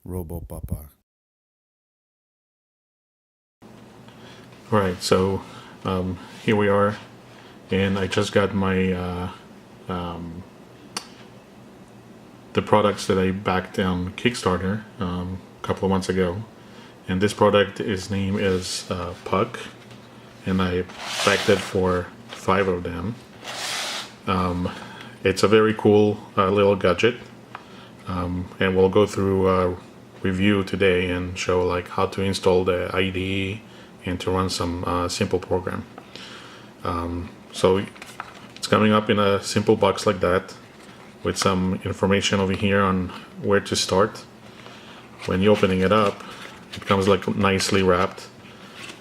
Robopapa. Alright, so here we are, and I just got my the products that I backed on Kickstarter a couple of months ago, and this product, his name is Puck, and I backed it for 5 of them. It's a very cool little gadget, and we'll go through a review today and show like how to install the IDE and to run some simple program. So it's coming up in a simple box like that with some information over here on where to start. When you're opening it up, it comes like nicely wrapped.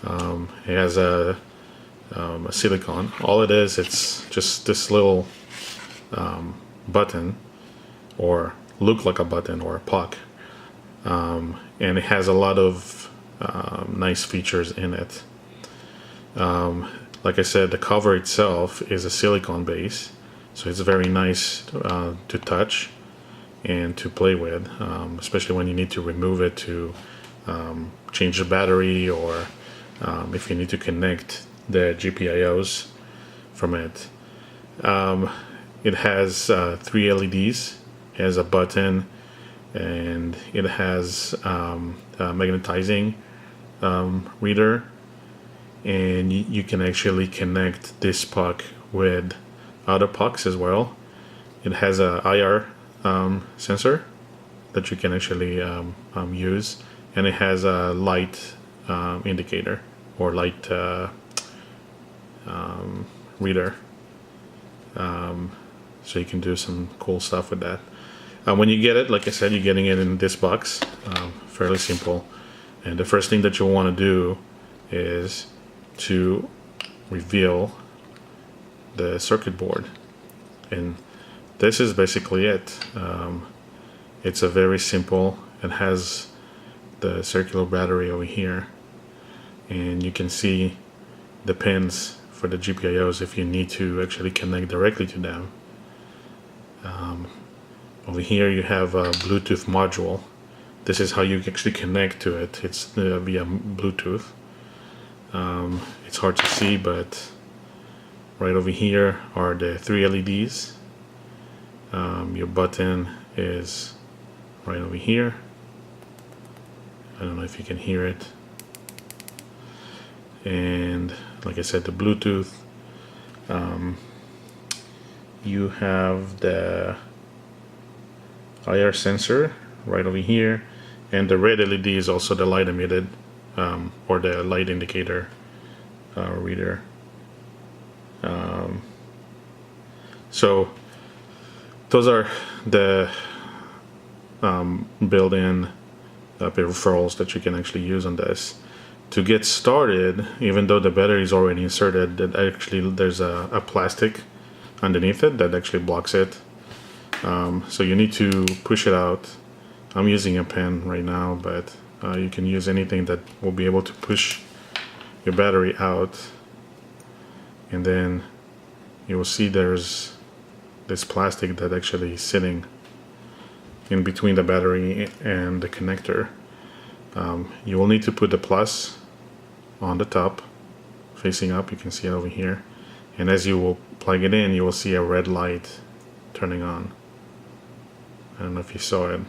It has a silicone. All it is, it's just this little button, or look like a button or a puck, and it has a lot of nice features in it. Like I said, the cover itself is a silicone base, so it's very nice to touch and to play with, especially when you need to remove it to change the battery, or if you need to connect the GPIOs from it. It has 3 LEDs, it has a button, and it has a magnetizing reader, and you can actually connect this puck with other pucks as well. It has a IR sensor that you can actually use, and it has a light indicator or light reader, so you can do some cool stuff with that. When you get it, like I said, you're getting it in this box, fairly simple. And the first thing that you'll want to do is to reveal the circuit board. And this is basically it. It's a very simple, it has the circular battery over here. And you can see the pins for the GPIOs if you need to actually connect directly to them. Over here you have a Bluetooth module. This is how you actually connect to it. It's via Bluetooth. It's hard to see, but right over here are the 3 LEDs. Your button is right over here. I don't know if you can hear it. And like I said, the Bluetooth. You have the IR sensor right over here, and the red LED is also the light emitted or the light indicator reader. So those are the built-in peripherals that you can actually use on this. To get started, even though the battery is already inserted, that actually there's a plastic underneath it that actually blocks it. So you need to push it out. I'm using a pen right now, but you can use anything that will be able to push your battery out. And then you will see there's this plastic that actually is sitting in between the battery and the connector. You will need to put the plus on the top, facing up. You can see it over here. And as you will plug it in, you will see a red light turning on. I don't know if you saw it.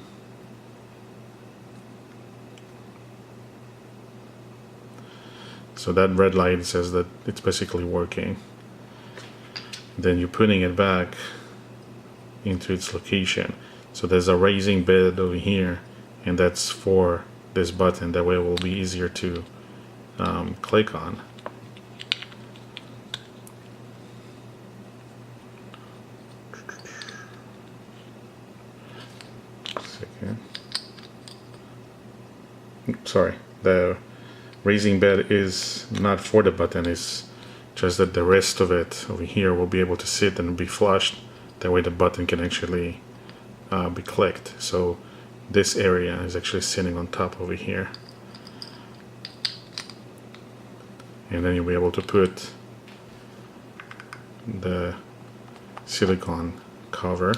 So that red light says that it's basically working. Then you're putting it back into its location. So there's a raising bed over here, and that's for this button. That way it will be easier to click on. Second. Sorry, the raising bed is not for the button, it's just that the rest of it over here will be able to sit and be flushed. That way the button can actually be clicked. So this area is actually sitting on top over here. And then you'll be able to put the silicone cover,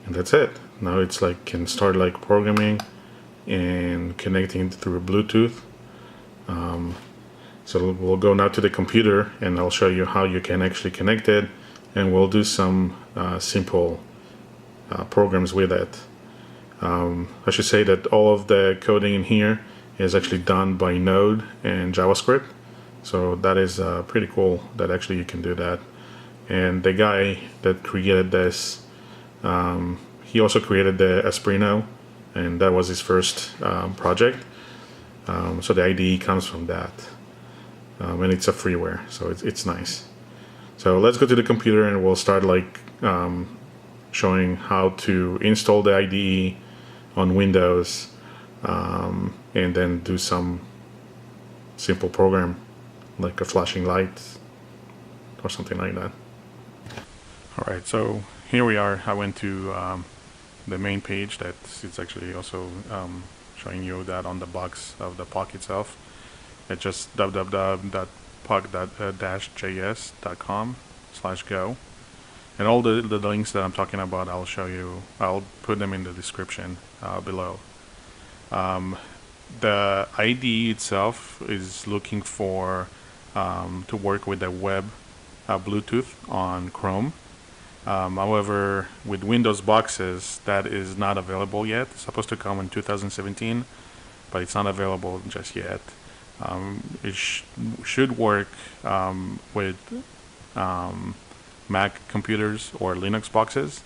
and that's it. Now it's like can start like programming and connecting through Bluetooth. So we'll go now to the computer and I'll show you how you can actually connect it, and we'll do some simple programs with it. I should say that all of the coding in here is actually done by Node and JavaScript. So that is pretty cool that actually you can do that. And the guy that created this, he also created the Asprino, and that was his first project. So the IDE comes from that. And it's a freeware, so it's nice. So let's go to the computer and we'll start like showing how to install the IDE on Windows, and then do some simple program like a flashing light or something like that. Alright, so here we are. I went to the main page. It's actually also showing you that on the box of the Puck itself. It's just www.puck.js.com/go, and all the links that I'm talking about, I'll put them in the description below. The IDE itself is looking for to work with the web Bluetooth on Chrome. However, with Windows boxes, that is not available yet. It's supposed to come in 2017, but it's not available just yet. It should work with Mac computers or Linux boxes,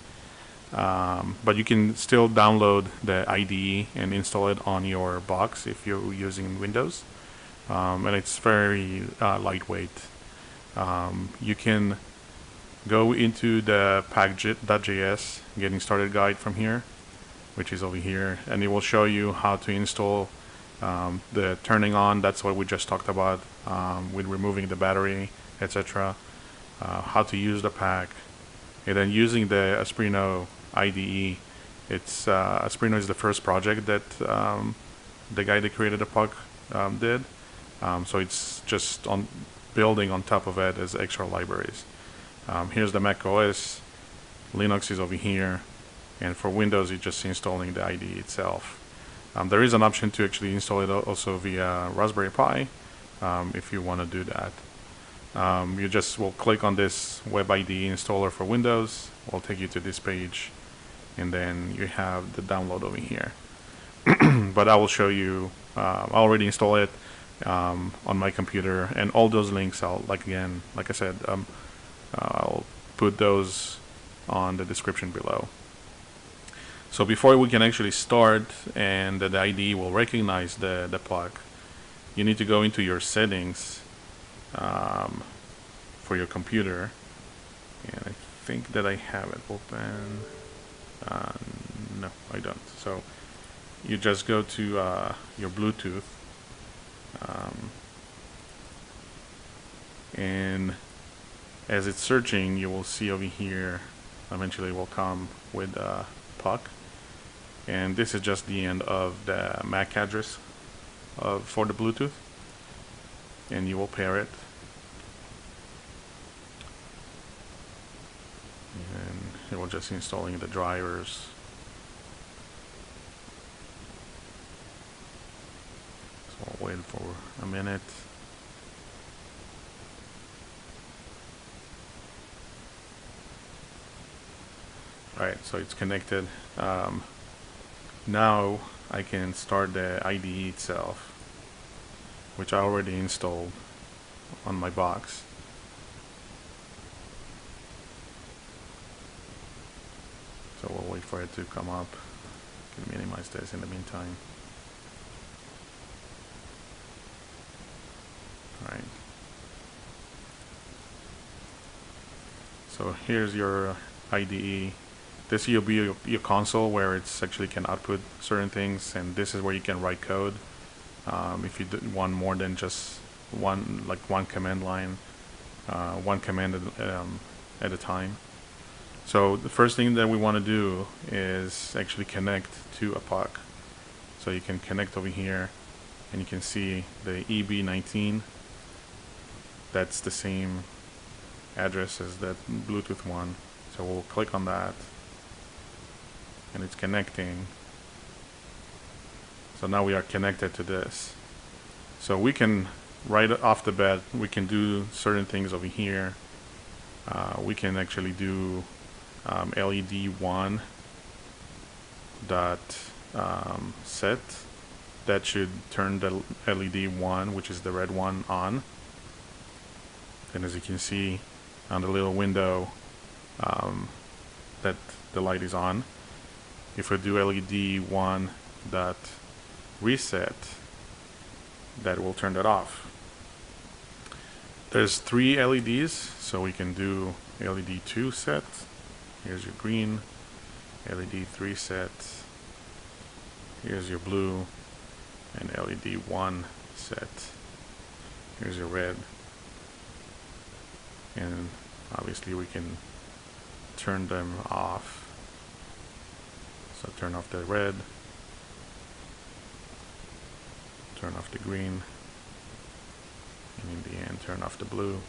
but you can still download the IDE and install it on your box if you're using Windows, and it's very lightweight. You can go into the Puck.js getting started guide from here, which is over here, and it will show you how to install the turning on. That's what we just talked about, with removing the battery, etc. How to use the Puck, and then using the Asprino IDE. It's Asprino is the first project that the guy that created the Puck did. So it's just on building on top of it as extra libraries. Here's the Mac OS. Linux is over here, and for Windows, it's just installing the IDE itself. There is an option to actually install it also via Raspberry Pi, if you want to do that. You just will click on this Web IDE installer for Windows. Will take you to this page, and then you have the download over here. But I will show you. I already installed it on my computer, and all those links, like I said, I'll put those on the description below. So before we can actually start and the IDE will recognize the Puck, you need to go into your settings for your computer, and I think that I have it open. No, I don't. So you just go to your Bluetooth, and as it's searching, you will see over here, eventually it will come with Puck. And this is just the end of the MAC address for the Bluetooth, and you will pair it, and it will just installing the drivers. So I'll wait for a minute. Alright, so it's connected. Now I can start the IDE itself, which I already installed on my box. So we'll wait for it to come up. I can minimize this in the meantime. Alright. So here's your IDE. This will be your console where it's actually can output certain things, and this is where you can write code. If you want more than just one command line, one command at a time. So the first thing that we want to do is actually connect to a Puck. So you can connect over here, and you can see the EB19. That's the same address as that Bluetooth one. So we'll click on that. and it's connecting. So now we are connected to this. So we can, right off the bat, we can do certain things over here. We can actually do LED1 dot set. That should turn the LED 1, which is the red one, on. And as you can see on the little window, that the light is on. If we do LED 1 dot reset, that will turn that off. There's 3 LEDs, so we can do LED 2 set. Here's your green. LED 3 set. Here's your blue. And LED 1 set. Here's your red. And obviously we can turn them off. So turn off the red. Turn off the green. And in the end, turn off the blue.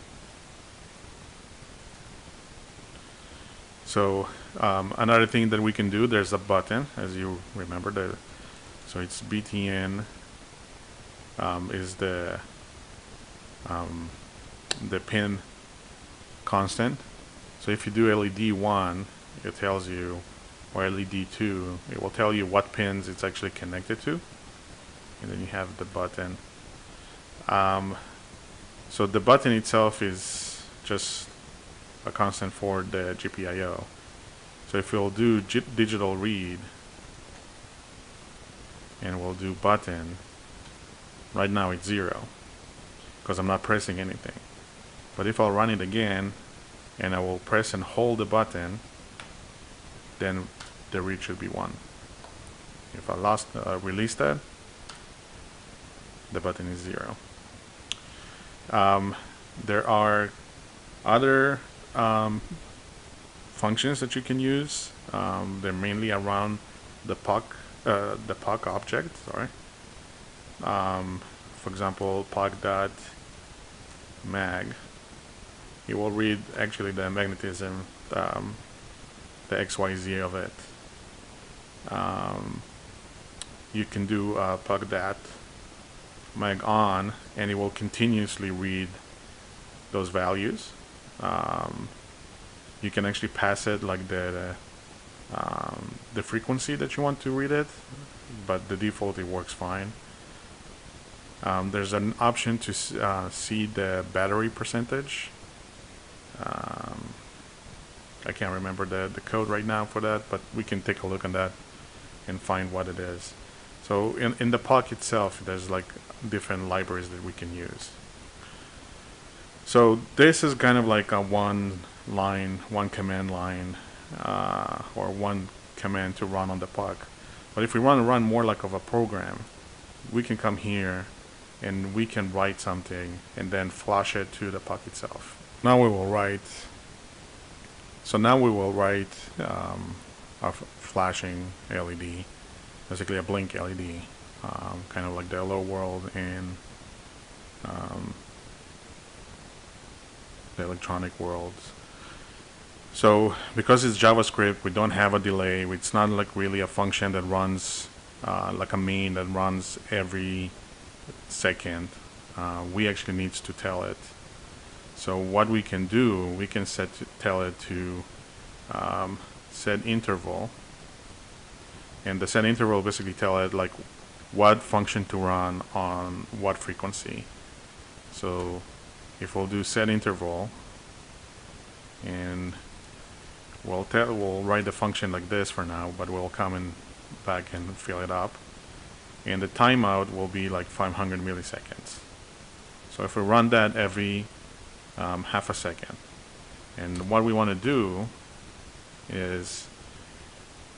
So another thing that we can do, there's a button, as you remember. So it's btn is the pin constant. So if you do LED 1, it tells you, or LED 2, it will tell you what pins it's actually connected to. And then you have the button. So the button itself is just a constant for the GPIO. So if we'll do digital read and we'll do button, right now it's 0 because I'm not pressing anything. But if I'll run it again and I will press and hold the button, then the read should be 1. If I release that, the button is 0. There are other functions that you can use. They're mainly around the Puck object. Sorry. For example, Puck.mag. It will read actually the magnetism, the XYZ of it. You can do Puck.mag on, and it will continuously read those values. You can actually pass it like the frequency that you want to read it, but the default it works fine. There's an option to see the battery percentage. I can't remember the code right now for that, but we can take a look on that and find what it is. So in the Puck itself, there's like different libraries that we can use. So this is kind of like a one command line, or one command to run on the Puck. But if we want to run more like of a program, we can come here and we can write something and then flash it to the Puck itself. Now we will write. So now we will write a flashing LED, basically a blink LED, kind of like the hello world and the electronic worlds. So because it's JavaScript, we don't have a delay. It's not like really a function that runs like a main that runs every second. We actually need to tell it. So what we can do, we can tell it to set interval, and the set interval basically tell it like what function to run on what frequency. So if we'll do set interval, and we'll write the function like this for now, but we'll come in back and fill it up, and the timeout will be like 500 milliseconds. So if we run that every half a second, and what we want to do is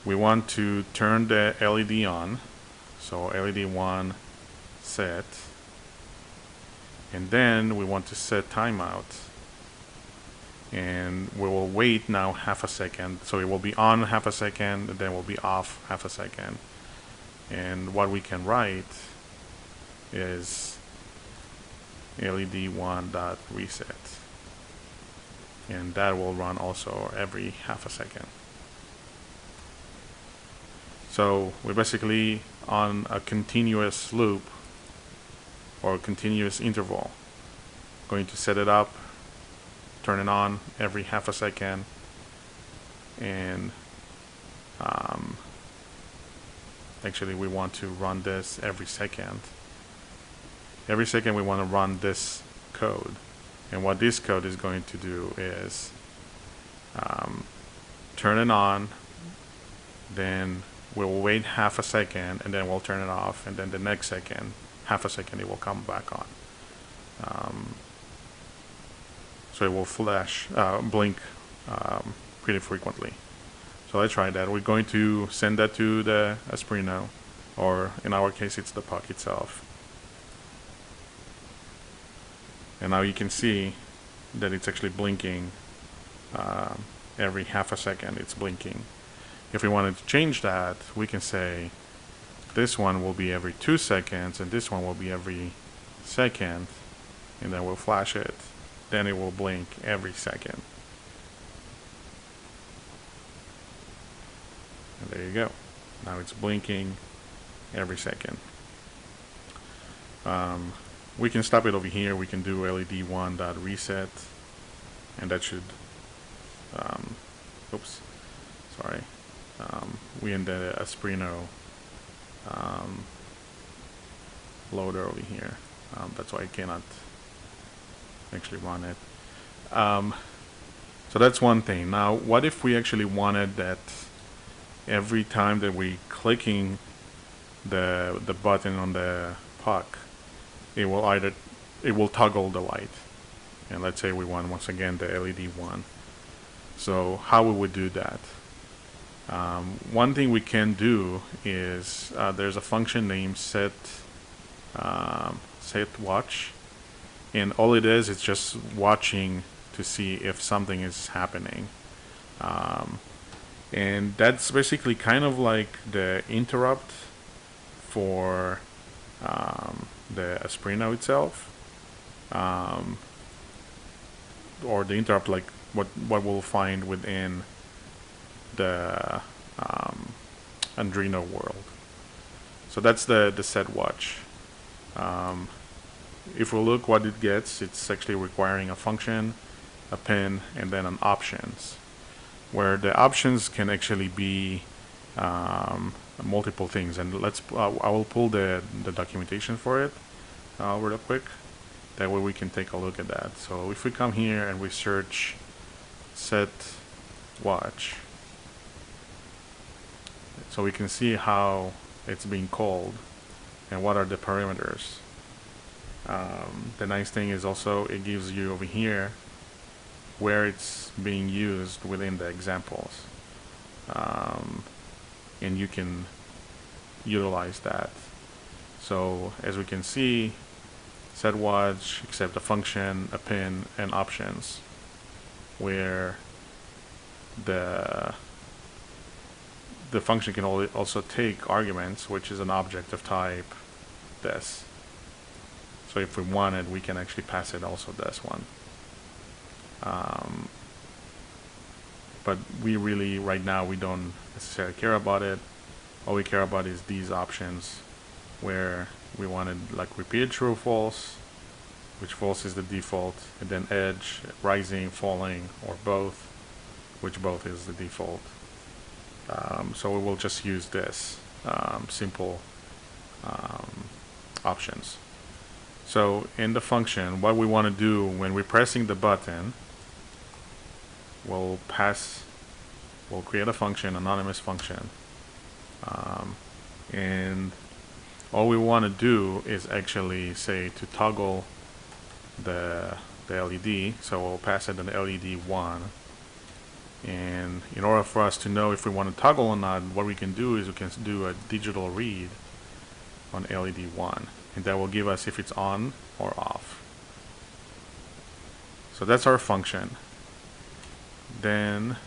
we want to turn the LED on, so LED 1 set, and then we want to set timeout, and we will wait now half a second. So it will be on half a second, and then will be off half a second. And what we can write is LED1.reset, and that will run also every half a second. So we're basically on a continuous loop or a continuous interval. Going to set it up, turn it on every half a second, and actually we want to run this every second. Every second we want to run this code. And what this code is going to do is turn it on, then we'll wait half a second, and then we'll turn it off, and then the next second, half a second, it will come back on. So it will flash, blink pretty frequently. So let's try that. We're going to send that to the Asprino, or in our case, it's the Puck itself. And now you can see that it's actually blinking every half a second. It's blinking. If we wanted to change that, we can say this one will be every 2 seconds, and this one will be every second, and then we'll flash it. Then it will blink every second. And there you go. Now it's blinking every second. We can stop it over here. We can do LED1.reset, and that should, oops, sorry. We in the Asprino loader over here. That's why I cannot actually run it. So that's one thing. Now, what if we actually wanted that every time that we clicking the button on the Puck, it will toggle the light. And let's say we want once again the LED one. So how we would do that? One thing we can do is there's a function named set watch, and all it is, it's just watching to see if something is happening. And that's basically kind of like the interrupt for the Asprino itself, or the interrupt like what we'll find within the Arduino world. So that's the set watch. If we look what it gets, it's actually requiring a function, a pin, and then an options, where the options can actually be multiple things. And I will pull the documentation for it real quick. That way we can take a look at that. So if we come here and we search set watch, so we can see how it's being called and what are the parameters. The nice thing is also it gives you over here where it's being used within the examples, and you can utilize that. So as we can see, set watch accept a function, a pin, and options, where the function can also take arguments, which is an object of type this. So if we wanted, we can actually pass it also this one. But we really, right now, we don't necessarily care about it. All we care about is these options, where we wanted like repeated true or false, which false is the default, and then edge, rising, falling, or both, which both is the default. So we will just use this simple options. So in the function, what we want to do when we're pressing the button, we'll create a function, anonymous function, and all we want to do is actually say to toggle the LED. So we'll pass it an LED 1. And in order for us to know if we want to toggle or not, what we can do is we can do a digital read on LED 1, and that will give us if it's on or off. So that's our function. Then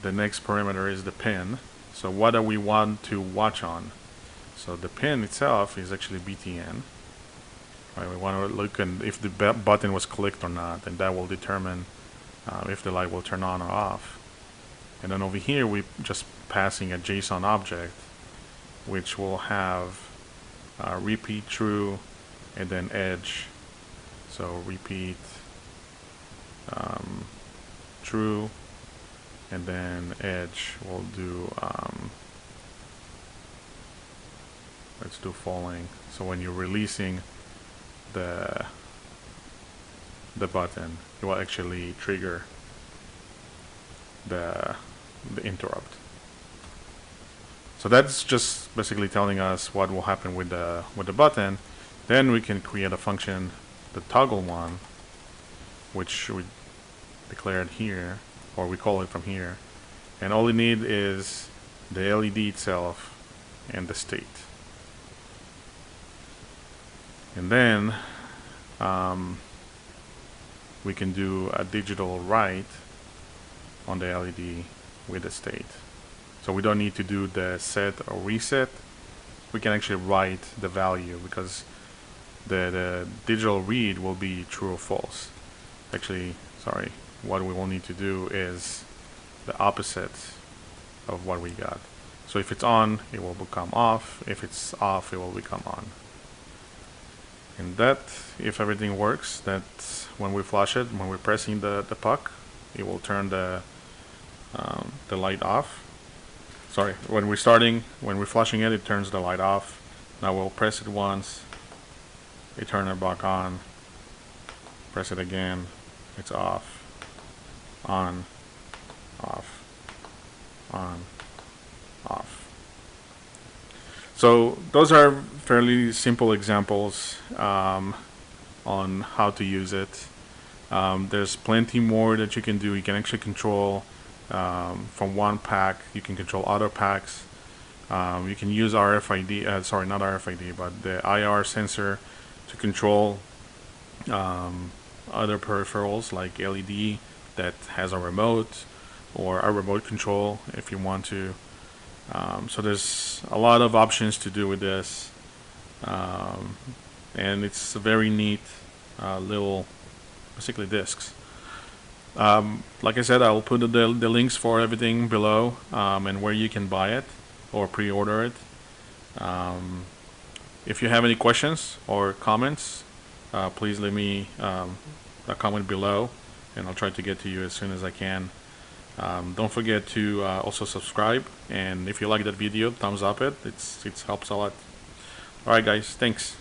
the next parameter is the pin. So what do we want to watch on? So the pin itself is actually BTN. Right, we want to look and if the button was clicked or not, and that will determine if the light will turn on or off. And then over here we just passing a JSON object, which will have repeat true and then edge. So repeat true, and then edge will do let's do falling. So when you're releasing the button, it will actually trigger the interrupt. So that's just basically telling us what will happen with the button. Then we can create a function, the toggle one, which we declared here, or we call it from here. And all we need is the LED itself and the state. And then we can do a digital write on the LED with the state. So we don't need to do the set or reset. We can actually write the value, because the digital read will be true or false. Actually, sorry, what we will need to do is the opposite of what we got. So if it's on, it will become off. If it's off, it will become on. And that, if everything works, that's when we flash it, when we're pressing the puck, it will turn the light off. Sorry, when we're flashing it, it turns the light off. Now we'll press it once, it turns it back on. Press it again, it's off, on, off, on, off. So those are fairly simple examples on how to use it. There's plenty more that you can do. You can actually control from one pack. You can control other packs. You can use RFID, sorry, not RFID, but the IR sensor to control other peripherals like LED that has a remote, or a remote control if you want to. So there's a lot of options to do with this, and it's a very neat little, basically, discs. Like I said, I'll put the links for everything below, and where you can buy it or pre-order it. If you have any questions or comments, please leave me a comment below, and I'll try to get to you as soon as I can. Don't forget to also subscribe, and if you like that video, thumbs up it. It helps a lot. Alright guys, thanks.